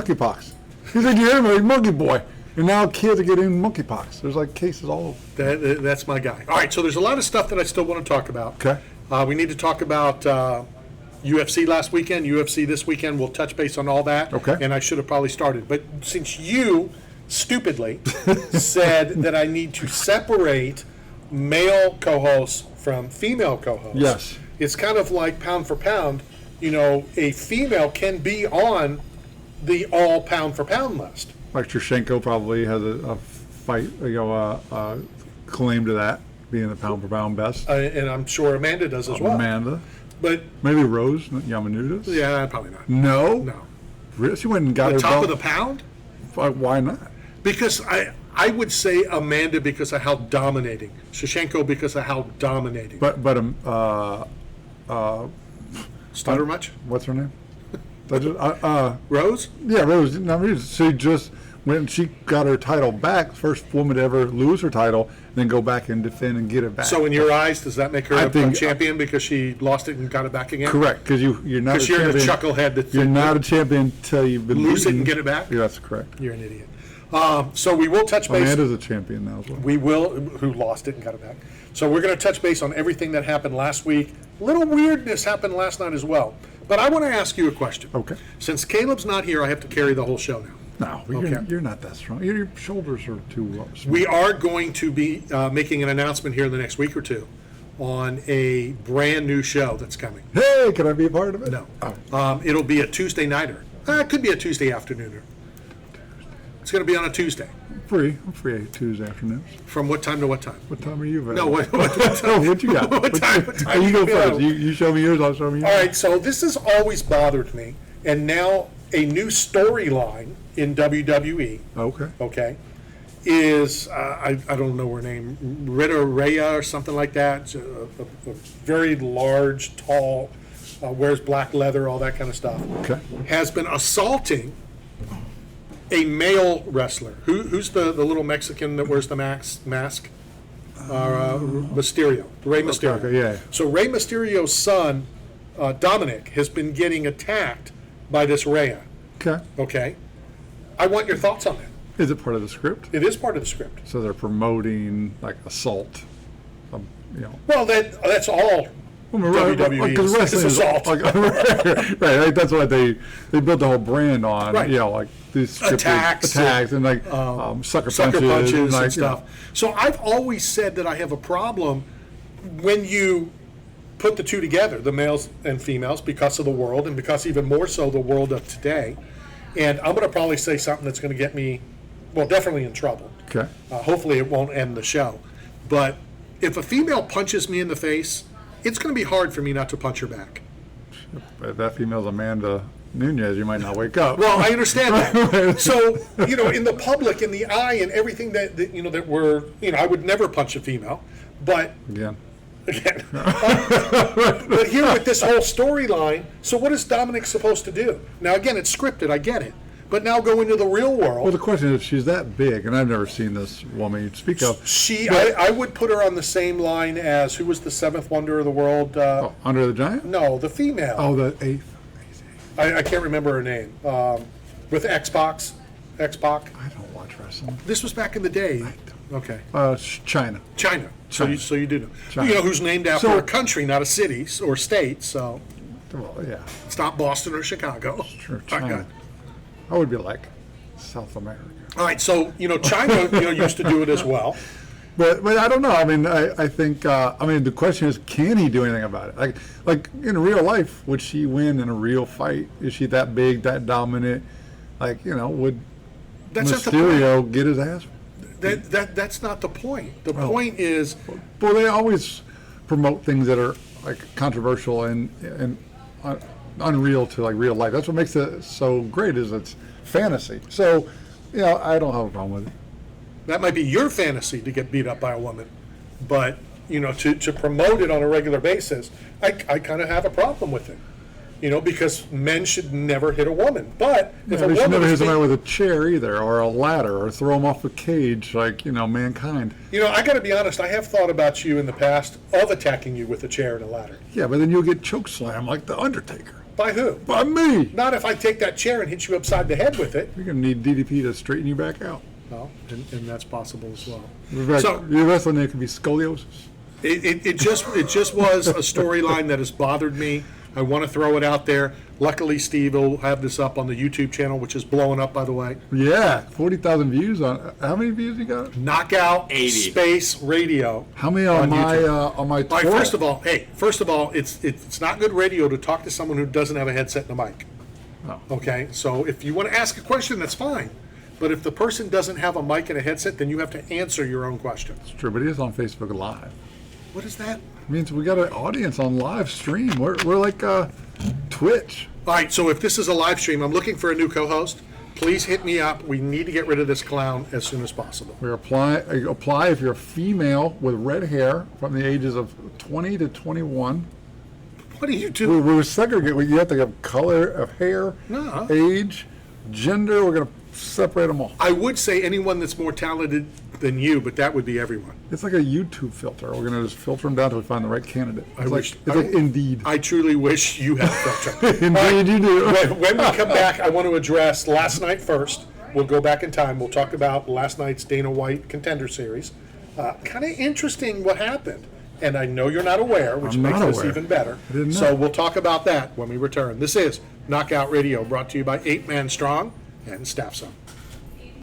monkeypox. He's like, you're a monkey boy. And now kids are getting monkeypox. There's like cases all over. That's my guy. All right, so there's a lot of stuff that I still want to talk about. Okay. We need to talk about UFC last weekend, UFC this weekend. We'll touch base on all that. Okay. And I should have probably started. But since you stupidly said that I need to separate male co-hosts from female co-hosts. Yes. It's kind of like pound for pound. You know, a female can be on the all pound for pound list. Like Chyna probably has a fight, claim to that, being the pound for pound best. And I'm sure Amanda does as well. Amanda. But maybe Rose Namajunas? Yeah, probably not. No? No. Really? She went and got the her top belt? of the pound? Why not? Because I would say Amanda because of how dominating. Chyna because of how dominating. Stutter much? What's her name? Rose? Yeah, Rose. She just, when she got her title back, first woman to ever lose her title, and then go back and defend and get it back. So in your eyes, does that make her a champion because she lost it and got it back again? Correct, because you're not a champion. Because you're the chucklehead. You're not a champion until you've been lose beaten. it and get it back? Yeah, that's correct. You're an idiot. So we will touch base. Amanda's a champion now as well. We will, who lost it and got it back. So we're going to touch base on everything that happened last week. A little weirdness happened last night as well. But I want to ask you a question. Okay. Since Caleb's not here, I have to carry the whole show now. No, you're not that strong. Your shoulders are too small. We are going to be making an announcement here in the next week or two on a brand new show that's coming. Hey, can I be a part of it? No. Oh. It'll be a Tuesday nighter. It could be a Tuesday afternooner. It's going to be on a Tuesday. I'm free Tuesday afternoons. From what time to what time? What time are you available? No, what time? What you got? What time you go first. You show me yours, I'll show me yours. All right, so this has always bothered me, and now a new storyline in WWE. Okay. Is, I don't know her name, Rita Rhea or something like that. A very large, tall, wears black leather, all that kind of stuff. Okay. Has been assaulting a male wrestler. Who's the little Mexican that wears the mask? Mysterio. Rey Mysterio. Okay, yeah. So Rey Mysterio's son, Dominic, has been getting attacked by this Rhea. Okay. I want your thoughts on that. Is it part of the script? It is part of the script. So they're promoting like assault. Well, that's all. WWE is assault. Right, that's what they built the whole brand on. Right. Like these attacks and like sucker punches and stuff. So I've always said that I have a problem when you put the two together, the males and females, because of the world, and because even more so the world of today. And I'm going to probably say something that's going to get me, well, definitely in trouble. Okay. Hopefully it won't end the show. But if a female punches me in the face, it's going to be hard for me not to punch her back. If that female's Amanda Nunes, you might not wake up. Well, I understand that. So, in the public, in the eye, and everything that we're, I would never punch a female. But Again. But here with this whole storyline, so what is Dominic supposed to do? Now, again, it's scripted, I get it. But now go into the real world. Well, the question is, she's that big, and I've never seen this woman you speak of. I would put her on the same line as, who was the seventh wonder of the world? Andre the Giant? No, the female. Oh, the eighth. I can't remember her name. With X-Pac. I don't watch wrestling. This was back in the day. Okay. Chyna. So you do know. China. Who's named after a country, not a city or state. So. Well, yeah. It's not Boston or Chicago. Sure, China. I would be like South America. All right, so Chyna used to do it as well. But I don't know. I mean, I think the question is, can he do anything about it? Like in real life, would she win in a real fight? Is she that big, that dominant? Would Mysterio get his ass? That's not the point. The point is, well, they always promote things that are like controversial and unreal to like real life. That's what makes it so great, is it's fantasy. So, I don't have a problem with it. That might be your fantasy to get beat up by a woman, but to promote it on a regular basis, I kind of have a problem with it. Because men should never hit a woman. But if a woman should never hit somebody with a chair either, or a ladder, or throw them off a cage like mankind. I got to be honest. I have thought about you in the past of attacking you with a chair and a ladder. Yeah, but then you'll get choke slammed like the Undertaker. By who? By me. Not if I take that chair and hit you upside the head with it. You're going to need DDP to straighten you back out. Well, and that's possible as well. So, your wrestling name could be scoliosis. It just was a storyline that has bothered me. I want to throw it out there. Luckily, Steve will have this up on the YouTube channel, which is blowing up, by the way. Yeah, 40,000 views on. How many views you got? Knockout 80. Space Radio. How many on my YouTube. on my? All right, first of all, it's not good radio to talk to someone who doesn't have a headset and a mic. Oh. Okay, so if you want to ask a question, that's fine. But if the person doesn't have a mic and a headset, then you have to answer your own questions. It's true, but it is on Facebook Live. What is that? It means we got an audience on live stream. We're like Twitch. All right, so if this is a live stream, I'm looking for a new co-host. Please hit me up. We need to get rid of this clown as soon as possible. We apply if you're a female with red hair from the ages of 20 to 21. What do you do? We segregate. You have to have color of hair, No. age, gender. We're going to separate them all. I would say anyone that's more talented than you, but that would be everyone. It's like a YouTube filter. We're going to just filter them down until we find the right candidate. It's I- like Indeed. I truly wish you had a filter. Indeed, you do. When we come back, I want to address last night first. We'll go back in time. We'll talk about last night's Dana White Contender Series. Kind of interesting what happened. And I know you're not aware, which I'm makes not this aware. even better. I didn't know. So we'll talk about that when we return. This is Knockout Radio, brought to you by 8 Man Strong and Staff Zone.